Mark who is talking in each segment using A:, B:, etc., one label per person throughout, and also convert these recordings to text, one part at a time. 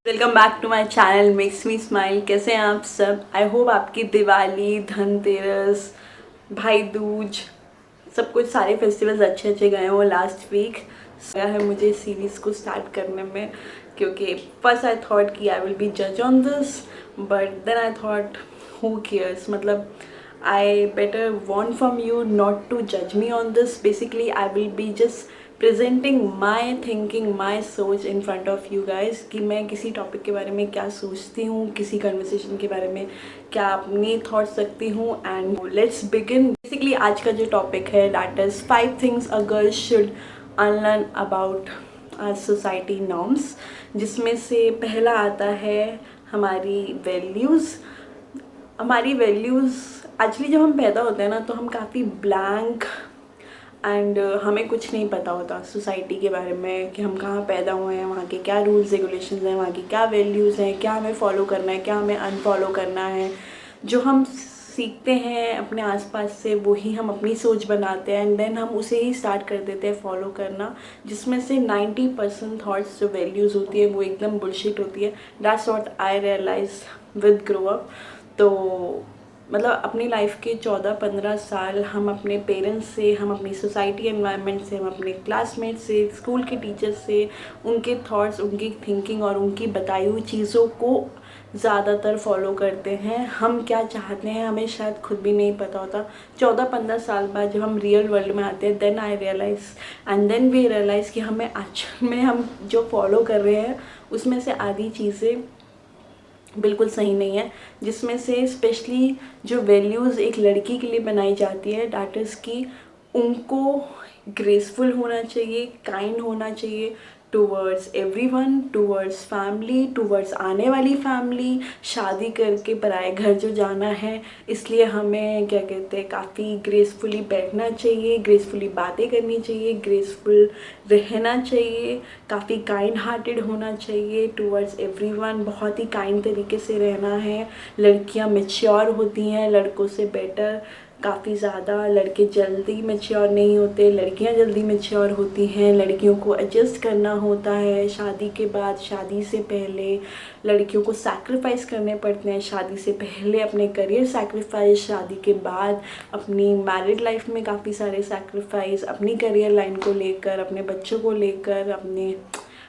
A: Welcome back to my channel makes me smile. कैसे हैं आप सब? आई होप आपकी दिवाली, धनतेरस, भाई दूज, सब कुछ सारे फेस्टिवल्स अच्छे अच्छे गए हो लास्ट वीक। है मुझे सीरीज़ को स्टार्ट करने में, क्योंकि फर्स्ट आई थॉट कि आई विल बी जज on this, but then I thought who cares, मतलब I better want from you not to judge me on this. Basically, I will be just presenting my thinking, my सोच in front of you guys कि मैं किसी topic के बारे में क्या सोचती हूँ, किसी कन्वर्सेशन के बारे में क्या अपनी थॉट्स रखती हूँ। And let's begin. बेसिकली आज का जो टॉपिक है that is 5 things a girl should unlearn about our society norms, जिसमें से पहला आता है हमारी वैल्यूज़। हमारी वैल्यूज़ एक्चुअली जब हम पैदा होते हैं ना, तो हम काफ़ी ब्लैंक एंड हमें कुछ नहीं पता होता सोसाइटी के बारे में कि हम कहाँ पैदा हुए हैं, वहाँ के क्या रूल्स रेगुलेशंस हैं, वहाँ की क्या वैल्यूज़ हैं, क्या हमें फॉलो करना है, क्या हमें अनफॉलो करना है। जो हम सीखते हैं अपने आसपास से वही हम अपनी सोच बनाते हैं एंड देन हम उसे ही स्टार्ट कर देते हैं फॉलो करना, जिसमें से 90% थॉट्स जो वैल्यूज़ होती है वो एकदम बुलशिट होती है। That's what I realise with grow up. तो मतलब अपनी लाइफ के 14-15 साल हम अपने पेरेंट्स से, हम अपनी सोसाइटी एनवायरनमेंट से, हम अपने क्लासमेट से, स्कूल के टीचर्स से, उनके थॉट्स, उनकी थिंकिंग और उनकी बताई हुई चीज़ों को ज़्यादातर फॉलो करते हैं। हम क्या चाहते हैं हमें शायद खुद भी नहीं पता होता। 14-15 साल बाद जब हम रियल वर्ल्ड में आते हैं, then I realise and then we realise कि हमें एक्चुअल में हम जो फॉलो कर रहे हैं उसमें से आधी चीज़ें बिल्कुल सही नहीं है। जिसमें से स्पेशली जो वैल्यूज़ एक लड़की के लिए बनाई जाती है, डैट इज़ कि उनको ग्रेसफुल होना चाहिए, काइंड होना चाहिए towards everyone, towards family, towards आने वाली फैमिली। शादी करके पराए घर जो जाना है, इसलिए हमें क्या कहते हैं काफ़ी ग्रेसफुली बैठना चाहिए, ग्रेसफुली बातें करनी चाहिए, ग्रेसफुल रहना चाहिए, काफ़ी काइंड हार्टेड होना चाहिए टूवर्ड्स एवरीवन, बहुत ही काइंड तरीके से रहना है। लड़कियां मैच्योर होती हैं लड़कों से बेटर काफ़ी ज़्यादा। लड़के जल्दी मैच्योर नहीं होते, लड़कियां जल्दी मैच्योर होती हैं। लड़कियों को एडजस्ट करना होता है शादी के बाद, शादी से पहले लड़कियों को सैक्रिफाइस करने पड़ते हैं। शादी से पहले अपने करियर सैक्रिफाइस, शादी के बाद अपनी मैरिड लाइफ में काफ़ी सारे सैक्रिफाइस, अपनी करियर लाइन को लेकर, अपने बच्चों को लेकर, अपने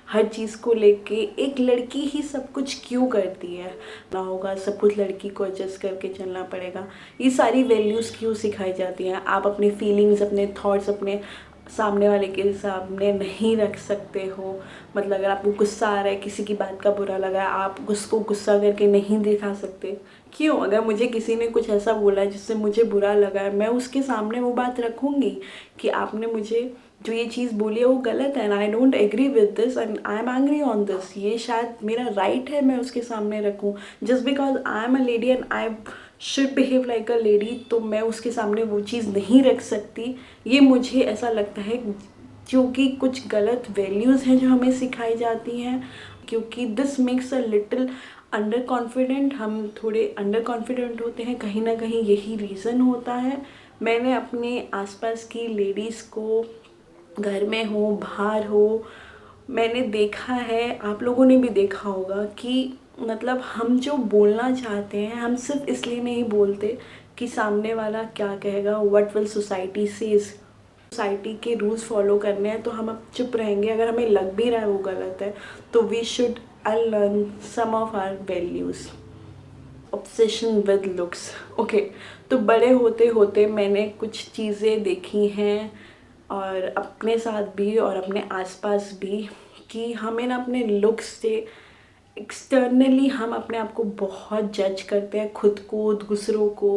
A: हर चीज़ को लेके। एक लड़की ही सब कुछ क्यों करती है ना, होगा सब कुछ लड़की को एडजस्ट करके चलना पड़ेगा। ये सारी वैल्यूज़ क्यों सिखाई जाती हैं? आप अपनी फीलिंग्स, अपने थॉट्स अपने सामने वाले के सामने नहीं रख सकते हो। मतलब अगर आपको गुस्सा आ रहा है, किसी की बात का बुरा लगा है, आप उसको गुस्सा करके नहीं दिखा सकते। क्यों? अगर मुझे किसी ने कुछ ऐसा बोला है जिससे मुझे बुरा लगा है, मैं उसके सामने वो बात रखूँगी कि आपने मुझे जो ये चीज़ बोली है वो गलत है and I don't agree with this and I am angry on this. ये शायद मेरा राइट है, मैं उसके सामने रखूँ। Just because I am a lady and I should behave like a lady, तो मैं उसके सामने वो चीज़ नहीं रख सकती। ये मुझे ऐसा लगता है क्योंकि कुछ गलत वैल्यूज़ हैं जो हमें सिखाई जाती हैं, क्योंकि this makes a little under confident. हम थोड़े अंडर कॉन्फिडेंट होते हैं, कहीं ना कहीं यही रीज़न होता है। मैंने अपने आसपास की लेडीज़ को, घर में हो बाहर हो, मैंने देखा है, आप लोगों ने भी देखा होगा कि मतलब हम जो बोलना चाहते हैं हम सिर्फ इसलिए नहीं बोलते कि सामने वाला क्या कहेगा, what will society says. Society के रूल्स फॉलो करने हैं तो हम अब चुप रहेंगे। अगर हमें लग भी रहा है वो गलत है तो we should unlearn some of our values. Obsession with looks, okay. तो बड़े होते होते मैंने कुछ चीज़ें देखी हैं और अपने साथ भी और अपने आसपास भी, कि हमें ना अपने लुक्स से एक्सटर्नली हम अपने आप को बहुत जज करते हैं, खुद को, दूसरों को।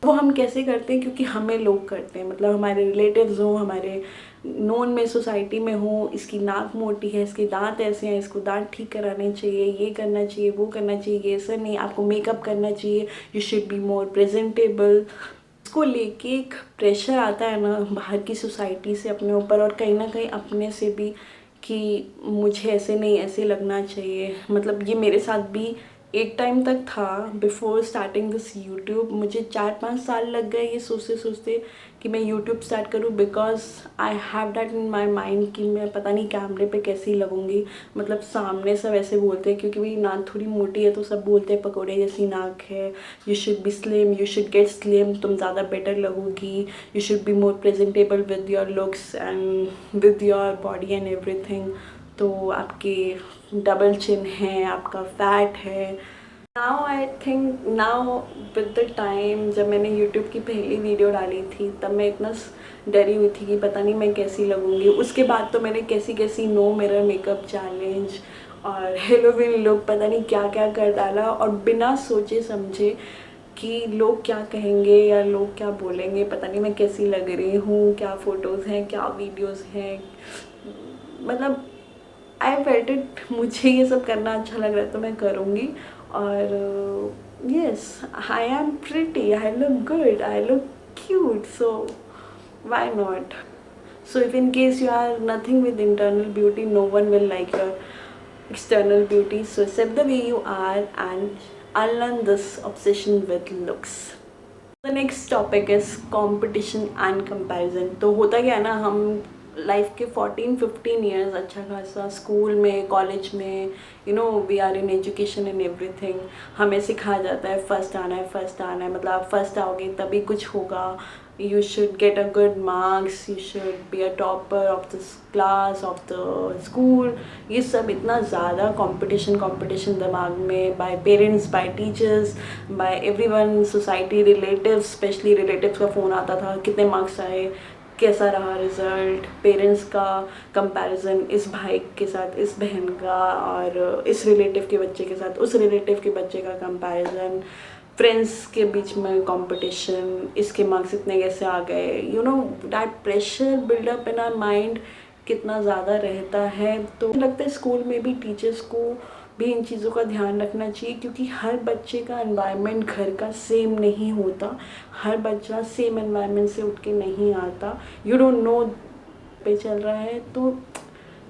A: वो हम कैसे करते हैं? क्योंकि हमें लोग करते हैं, मतलब हमारे रिलेटिव्स हों, हमारे नोन में, सोसाइटी में हो, इसकी नाक मोटी है, इसके दांत ऐसे हैं, इसको दांत ठीक कराने चाहिए, ये करना चाहिए, वो करना चाहिए, ऐसा नहीं, आपको मेकअप करना चाहिए, you should be more presentable. इसको लेके एक प्रेशर आता है ना बाहर की सोसाइटी से अपने ऊपर और कहीं ना कहीं अपने से भी, कि मुझे ऐसे नहीं, ऐसे लगना चाहिए। मतलब ये मेरे साथ भी एक टाइम तक था, बिफोर स्टार्टिंग दिस यूट्यूब। मुझे 4-5 साल लग गए ये सोचते सोचते कि मैं यूट्यूब स्टार्ट करूँ, because I have that in my mind कि मैं पता नहीं कैमरे पे कैसी लगूँगी। मतलब सामने सब ऐसे बोलते हैं, क्योंकि मेरी नाक थोड़ी मोटी है तो सब बोलते हैं पकौड़े जैसी नाक है, you should be slim, you should get slim, तुम ज़्यादा बेटर लगोगी, you should be more presentable with your looks and with your body and everything. तो आपके डबल चिन है, आपका फैट है। Now I think now with the time, जब मैंने यूट्यूब की पहली वीडियो डाली थी तब मैं इतना डरी हुई थी कि पता नहीं मैं कैसी लगूंगी। उसके बाद तो मैंने कैसी कैसी नो मिरर मेकअप चैलेंज और हेलोवीन लुक पता नहीं क्या क्या कर डाला, और बिना सोचे समझे कि लोग क्या कहेंगे या लोग क्या बोलेंगे, पता नहीं मैं कैसी लग रही हूँ, क्या फ़ोटोज़ हैं, क्या वीडियोज़ हैं। मतलब आई फेल्ट इट, मुझे ये सब करना अच्छा लग रहा है तो मैं करूँगी। और yes, I am pretty, I look good, I look cute, so why not? So if in case you are nothing with internal beauty, no one will like your external beauty, so accept the way you are and unlearn this obsession with looks. The next topic is competition and comparison. तो होता क्या है ना, हम life के 14-15 years अच्छा खासा school में, कॉलेज में, we are in education and everything, हमें सिखाया जाता है फर्स्ट आना है, फर्स्ट आना है, मतलब आप फर्स्ट आओगे तभी कुछ होगा, you should get a good marks, you should be a topper of the class, of the school. ये सब इतना ज़्यादा कंपटीशन दिमाग में, by parents, by teachers, by everyone, society, relatives, specially relatives का फ़ोन आता था, कितने मार्क्स आए, कैसा रहा रिज़ल्ट, पेरेंट्स का कंपैरिजन इस भाई के साथ, इस बहन का, और इस रिलेटिव के बच्चे के साथ उस रिलेटिव के बच्चे का कंपैरिजन, फ्रेंड्स के बीच में कंपटीशन, इसके मार्क्स इतने कैसे आ गए, that pressure build up in our mind कितना ज़्यादा रहता है। तो लगता है स्कूल में भी टीचर्स को भी इन चीज़ों का ध्यान रखना चाहिए, क्योंकि हर बच्चे का एनवायरनमेंट घर का सेम नहीं होता, हर बच्चा सेम एनवायरनमेंट से उठ के नहीं आता, यू डोंट नो पे चल रहा है। तो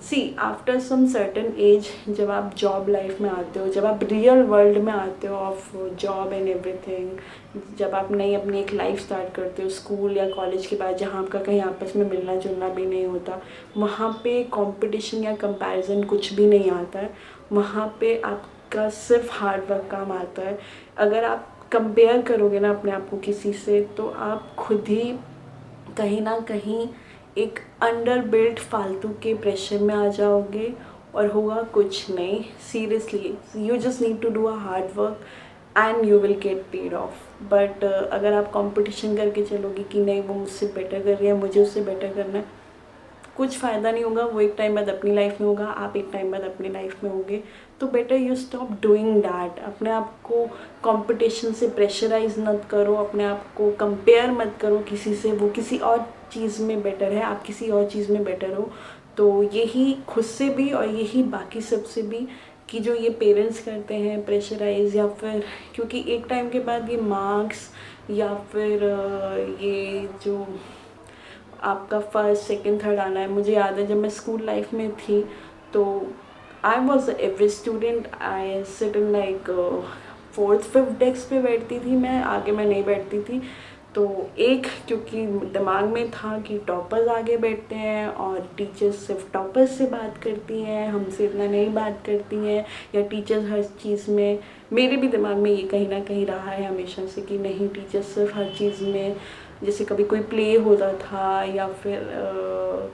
A: सी आफ्टर सम सर्टन एज, जब आप जॉब लाइफ में आते हो, जब आप रियल वर्ल्ड में आते हो ऑफ जॉब एंड एवरीथिंग, जब आप नई अपनी एक लाइफ स्टार्ट करते हो स्कूल या कॉलेज के बाद, जहाँ आपका कहीं आपस में मिलना जुलना भी नहीं होता, वहाँ पे कंपटीशन या कंपैरिजन कुछ भी नहीं आता है। वहाँ पे आपका सिर्फ हार्ड वर्क काम आता है। अगर आप कंपेयर करोगे ना अपने आप को किसी से, तो आप खुद ही कहीं ना कहीं एक अंडर बिल्ट फालतू के प्रेशर में आ जाओगे और होगा कुछ नहीं। Seriously, you just need to do a hard work and you will get paid off. But अगर आप कंपटीशन करके चलोगे कि नहीं वो मुझसे बेटर कर रही है, मुझे उससे बेटर करना है, कुछ फ़ायदा नहीं होगा। वो एक टाइम बाद अपनी लाइफ में होगा, आप एक टाइम बाद अपनी लाइफ में होगे। तो better you stop doing that. अपने आप को कंपटीशन से प्रेशराइज मत करो, अपने आप को कंपेयर मत करो किसी से। वो किसी और चीज़ में बेटर है, आप किसी और चीज़ में बेटर हो। तो यही खुद से भी और यही बाकी सबसे भी, कि जो ये पेरेंट्स करते हैं प्रेशराइज, या फिर क्योंकि एक टाइम के बाद ये मार्क्स या फिर ये जो आपका फर्स्ट सेकंड थर्ड आना है। मुझे याद है जब मैं स्कूल लाइफ में थी तो I was average student. I sit in like 4th-5th desk पे बैठती थी मैं, आगे मैं नहीं बैठती थी। तो एक क्योंकि दिमाग में था कि टॉपर्स आगे बैठते हैं और टीचर्स सिर्फ टॉपर्स से बात करती हैं, हमसे इतना नहीं बात करती हैं, या टीचर्स हर चीज़ में, मेरे भी दिमाग में ये कहीं ना कहीं रहा है हमेशा से कि नहीं, टीचर्स सिर्फ हर चीज़ में, जैसे कभी कोई प्ले होता था या फिर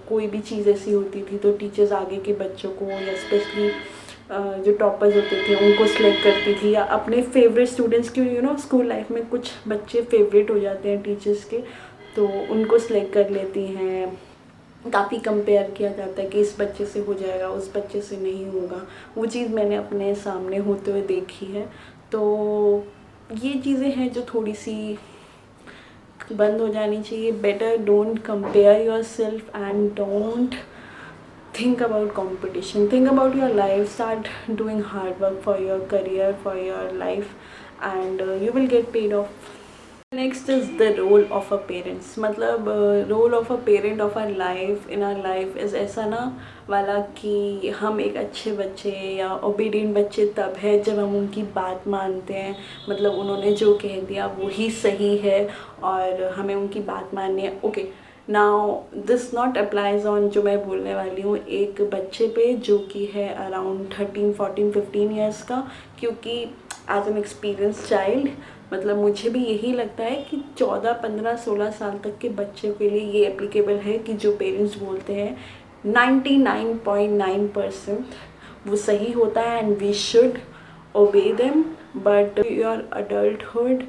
A: कोई भी चीज़ ऐसी होती थी तो टीचर्स आगे के बच्चों को, या स्पेशली जो टॉपर्स होते थे उनको सिलेक्ट करती थी, या अपने फेवरेट स्टूडेंट्स की स्कूल लाइफ में कुछ बच्चे फेवरेट हो जाते हैं टीचर्स के, तो उनको सिलेक्ट कर लेती हैं। काफ़ी कंपेयर किया जाता है कि इस बच्चे से हो जाएगा, उस बच्चे से नहीं होगा। वो चीज़ मैंने अपने सामने होते हुए देखी है। तो ये चीज़ें हैं जो थोड़ी सी बंद हो जानी चाहिए। Better don't compare your self and don't think about competition, think about your life, start doing hard work for your career, for your life, and you will get paid off. Next is the role of a parents, मतलब role of a parent of our life in our life is ऐसा ना वाला कि हम एक अच्छे बच्चे या ओबीडियंट बच्चे तब है जब हम उनकी बात मानते हैं, मतलब उन्होंने जो कह दिया वही सही है और हमें उनकी बात माननी है। Okay, now this not applies on जो मैं बोलने वाली हूँ एक बच्चे पे जो कि है अराउंड 13, 14, 15 ईयर्स का, क्योंकि एज एन एक्सपीरियंस चाइल्ड मतलब मुझे भी यही लगता है कि 14, 15, 16 साल तक के बच्चे के लिए ये एप्लीकेबल है कि जो पेरेंट्स बोलते हैं 99.9% वो सही होता है and we should obey them. But your adulthood,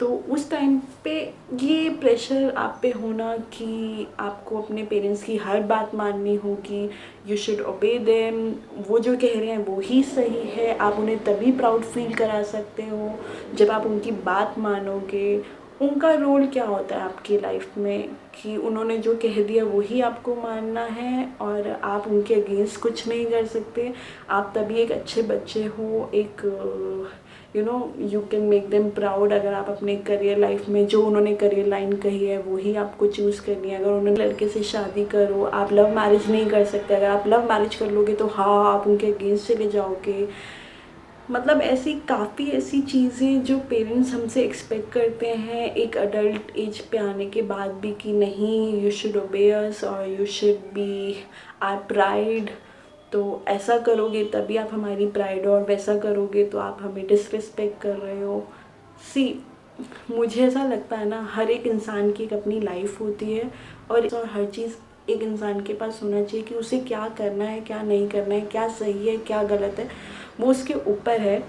A: तो उस टाइम पे ये प्रेशर आप पे होना कि आपको अपने पेरेंट्स की हर बात माननी होगी, यू शुड ओबे देम, वो जो कह रहे हैं वो ही सही है, आप उन्हें तभी प्राउड फील करा सकते हो जब आप उनकी बात मानोगे। उनका रोल क्या होता है आपकी लाइफ में कि उन्होंने जो कह दिया वही आपको मानना है और आप उनके अगेंस्ट कुछ नहीं कर सकते। आप तभी एक अच्छे बच्चे हो, एक you can make them proud अगर आप अपने करियर लाइफ में जो उन्होंने करियर लाइन कही है वही आपको चूज़ करनी है। अगर उन्होंने लड़के से शादी करो, आप लव मैरिज नहीं कर सकते, अगर आप लव मैरिज कर लोगे तो हाँ आप उनके अगेंस्ट चले जाओगे। मतलब ऐसी काफ़ी ऐसी चीज़ें जो पेरेंट्स हमसे एक्सपेक्ट करते हैं एक अडल्ट एज पे आने के बाद भी कि नहीं, यू शुड ओबे अस और you should be our pride. तो ऐसा करोगे तभी आप हमारी प्राइड हो और वैसा करोगे तो आप हमें डिसरिस्पेक्ट कर रहे हो। सी, मुझे ऐसा लगता है ना हर एक इंसान की एक अपनी लाइफ होती है और हर चीज़ एक इंसान के पास होना चाहिए कि उसे क्या करना है क्या नहीं करना है, क्या सही है क्या गलत है, वो उसके ऊपर है।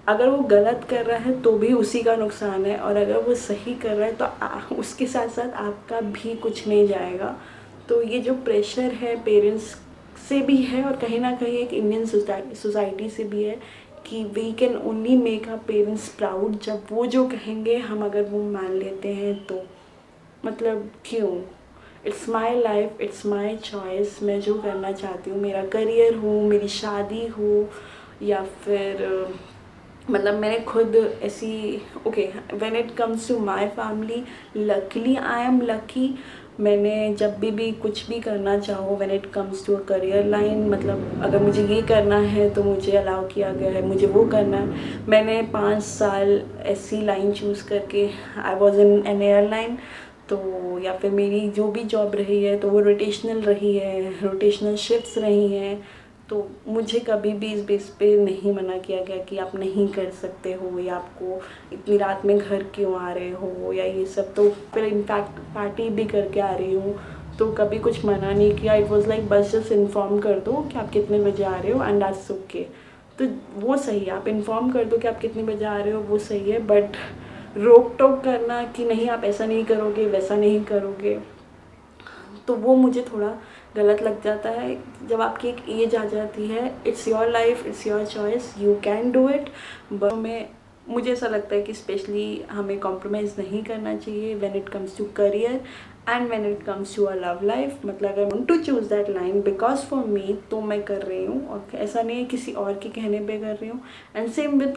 A: अगर वो गलत कर रहा है तो भी उसी का नुकसान है और अगर वो सही कर रहा है तो उसके साथ साथ आपका भी कुछ नहीं जाएगा। तो ये जो प्रेशर है पेरेंट्स से भी है और कहीं ना कहीं एक इंडियन सोसाइटी से भी है कि we can only make our parents proud, जब वो जो कहेंगे हम अगर वो मान लेते हैं तो मतलब क्यों। It's my life, it's my choice, मैं जो करना चाहती हूँ, मेरा करियर हो, मेरी शादी हो या फिर मतलब मैंने खुद ऐसी okay when it comes to my family, luckily I am lucky. मैंने जब भी कुछ भी करना चाहो when it comes to a career line, मतलब अगर मुझे ये करना है तो मुझे अलाउ किया गया है, मुझे वो करना है। मैंने 5 साल ऐसी लाइन चूज़ करके I was in an airline, तो या फिर मेरी जो भी जॉब रही है तो वो रोटेशनल रही है, रोटेशनल शिफ्ट्स रही हैं। तो मुझे कभी भी इस बेस पे नहीं मना किया गया कि आप नहीं कर सकते हो या आपको इतनी रात में घर क्यों आ रहे हो या ये सब। तो फिर इनफैक्ट पार्टी भी करके आ रही हूँ तो कभी कुछ मना नहीं किया। इट वाज लाइक बस जस्ट इन्फॉर्म कर दो कि आप कितने बजे आ रहे हो एंड दैट्स ओके। तो वो सही है, आप इन्फॉर्म कर दो कि आप कितने बजे आ रहे हो, वो सही है। बट रोक टोक करना कि नहीं आप ऐसा नहीं करोगे वैसा नहीं करोगे, तो वो मुझे थोड़ा गलत लग जाता है। जब आपकी एक एज आ जाती है, it's your life, it's your choice, you can do it. But मुझे ऐसा लगता है कि स्पेशली हमें कॉम्प्रोमाइज़ नहीं करना चाहिए when it comes to career and when it comes to a love life. मतलब अगर want to choose that line because for me तो मैं कर रही हूँ और ऐसा नहीं है किसी और के कहने पे कर रही हूँ। And same with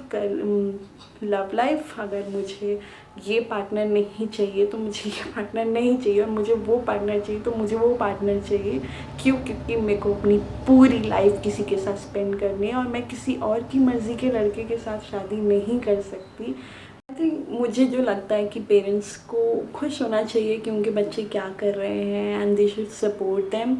A: love life, अगर मुझे ये पार्टनर नहीं चाहिए तो मुझे ये पार्टनर नहीं चाहिए और मुझे वो पार्टनर चाहिए तो मुझे वो पार्टनर चाहिए। क्यों? क्योंकि मेरे को अपनी पूरी लाइफ किसी के साथ स्पेंड करनी है और मैं किसी और की मर्ज़ी के लड़के के साथ शादी नहीं कर सकती। आई थिंक मुझे जो लगता है कि पेरेंट्स को खुश होना चाहिए कि उनके बच्चे क्या कर रहे हैं and they should support them,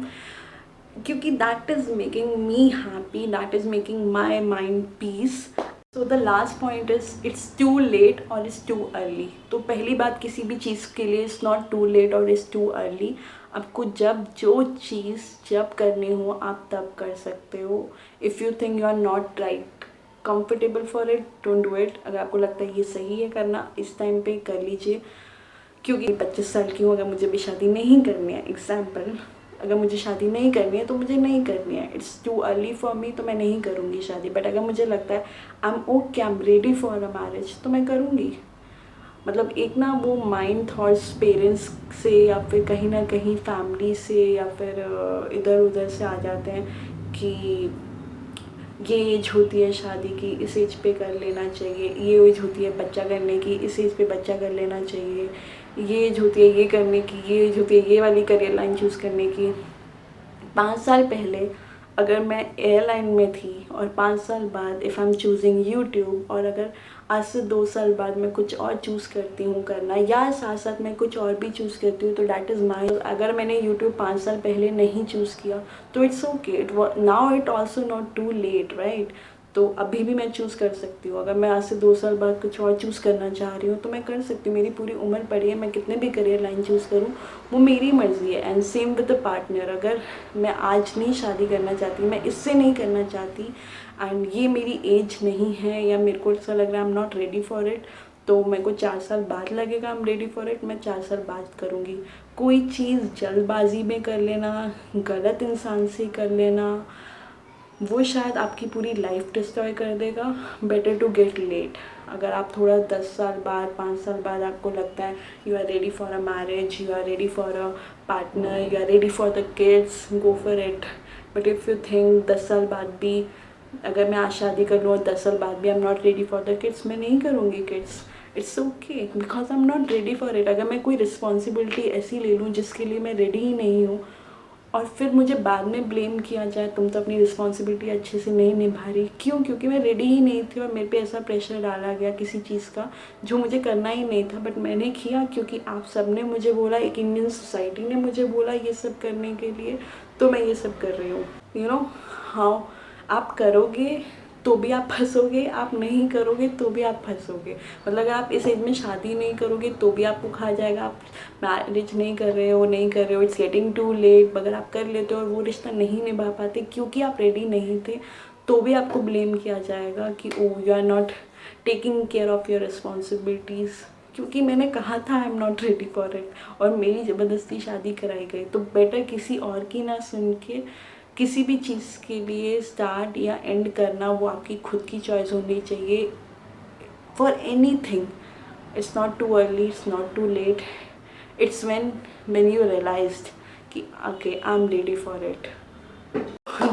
A: क्योंकि that is making me happy, that is making my mind peace. So the last point is it's too late और इट्स टू अर्ली। तो पहली बात किसी भी चीज़ के लिए इट्स नॉट टू लेट और इट्स टू अर्ली। आपको जब जो चीज़ जब करनी हो आप तब कर सकते हो। If you think you are not right comfortable for it, don't do it. अगर आपको लगता है ये सही है करना इस टाइम पे कर लीजिए, क्योंकि 25 साल की हूँ, अगर मुझे भी शादी नहीं करनी है, एग्जाम्पल अगर मुझे शादी नहीं करनी है तो मुझे नहीं करनी है, it's too early for me, तो मैं नहीं करूँगी शादी। बट अगर मुझे लगता है I am okay, I am ready for a marriage, तो मैं करूँगी। मतलब एक ना वो माइंड थॉट्स पेरेंट्स से या फिर कहीं ना कहीं फैमिली से या फिर इधर उधर से आ जाते हैं कि ये एज होती है शादी की, इस एज पे कर लेना चाहिए, ये एज होती है बच्चा करने की, इस एज पे बच्चा कर लेना चाहिए, ये एज होती है ये करने की, ये एज होती है ये वाली करियर लाइन चूज़ करने की। 5 साल पहले अगर मैं एयरलाइन में थी और 5 साल बाद if I am choosing YouTube, और अगर आज से 2 साल बाद मैं कुछ और चूज़ करती हूँ करना, या साथ साथ मैं कुछ और भी चूज़ करती हूँ, तो डैट इज़ माई। अगर मैंने यूट्यूब 5 साल पहले नहीं चूज़ किया तो it's okay, now it also not too late, right. तो अभी भी मैं चूज़ कर सकती हूँ। अगर मैं आज से 2 साल बाद कुछ और चूज़ करना चाह रही हूँ तो मैं कर सकती हूँ। मेरी पूरी उम्र पड़ी है, मैं कितने भी करियर लाइन चूज़ करूँ वो मेरी मर्ज़ी है। And same with the partner, अगर मैं आज नहीं शादी करना चाहती, मैं इससे नहीं करना चाहती एंड ये मेरी एज नहीं है, या मेरे को ऐसा लग रहा है आई am not ready for it, तो मेरे को 4 साल बाद लगेगा आई एम रेडी फॉर इट, मैं 4 साल बाद करूँगी। कोई चीज़ जल्दबाजी में कर लेना, गलत इंसान से कर लेना, वो शायद आपकी पूरी लाइफ डिस्ट्रॉय कर देगा। Better to get late. अगर आप थोड़ा 10 साल बाद 5 साल बाद आपको लगता है you are ready for a marriage, you are ready for a partner, you are ready for the kids, go for it. But if you think 10 साल बाद भी अगर मैं आज शादी कर लूँ और 10 साल बाद भी आई am not ready for the kids, मैं नहीं करूँगी kids, it's okay because I am not ready for it. अगर मैं कोई रिस्पॉन्सिबिलिटी ऐसी ले लूँ जिसके लिए मैं रेडी ही नहीं हूँ और फिर मुझे बाद में ब्लेम किया जाए तुम तो अपनी रिस्पॉन्सिबिलिटी अच्छे से नहीं निभा रही, क्यों? क्योंकि मैं रेडी ही नहीं थी और मेरे पे ऐसा प्रेशर डाला गया किसी चीज़ का जो मुझे करना ही नहीं था, बट मैंने किया क्योंकि आप सब ने मुझे बोला, एक इंडियन सोसाइटी ने मुझे बोला ये सब करने के लिए, तो मैं ये सब कर रही हूँ। यू नो हाउ आप करोगे तो भी आप फंसोगे, आप नहीं करोगे तो भी आप फंसोगे। मतलब अगर आप इस एज में शादी नहीं करोगे तो भी आपको खा जाएगा, आप मैरिज नहीं कर रहे हो, नहीं कर रहे हो, इट्स गेटिंग टू लेट। अगर आप कर लेते हो और वो रिश्ता नहीं निभा पाते क्योंकि आप रेडी नहीं थे, तो भी आपको ब्लेम किया जाएगा कि oh you are not taking care of your responsibilities, क्योंकि मैंने कहा था I am not ready for it और मेरी ज़बरदस्ती शादी कराई गई। तो बेटर किसी और की ना सुन के किसी भी चीज़ के लिए स्टार्ट या एंड करना वो आपकी खुद की चॉइस होनी चाहिए for anything. It's not too early, it's not too late, it's when you realized कि okay I am ready for it.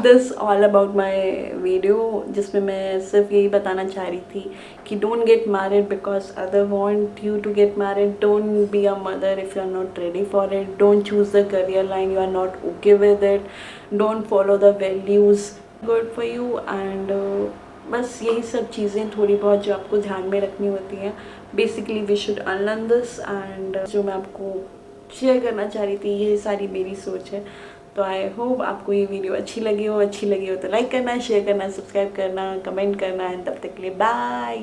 A: This all about my video, जिसमें मैं सिर्फ यही बताना चाह रही थी कि don't get married because other want you to get married, don't be a mother if you are not ready for it, don't choose the career line you are not okay with it, don't follow the values good for you and बस यही सब चीज़ें थोड़ी बहुत जो आपको ध्यान में रखनी होती हैं। Basically we should unlearn this and जो मैं आपको शेयर करना चाह रही थी ये सारी मेरी सोच है। तो आई होप आपको ये वीडियो अच्छी लगी हो तो लाइक करना, शेयर करना, सब्सक्राइब करना, कमेंट करना एंड तब तक के लिए बाय।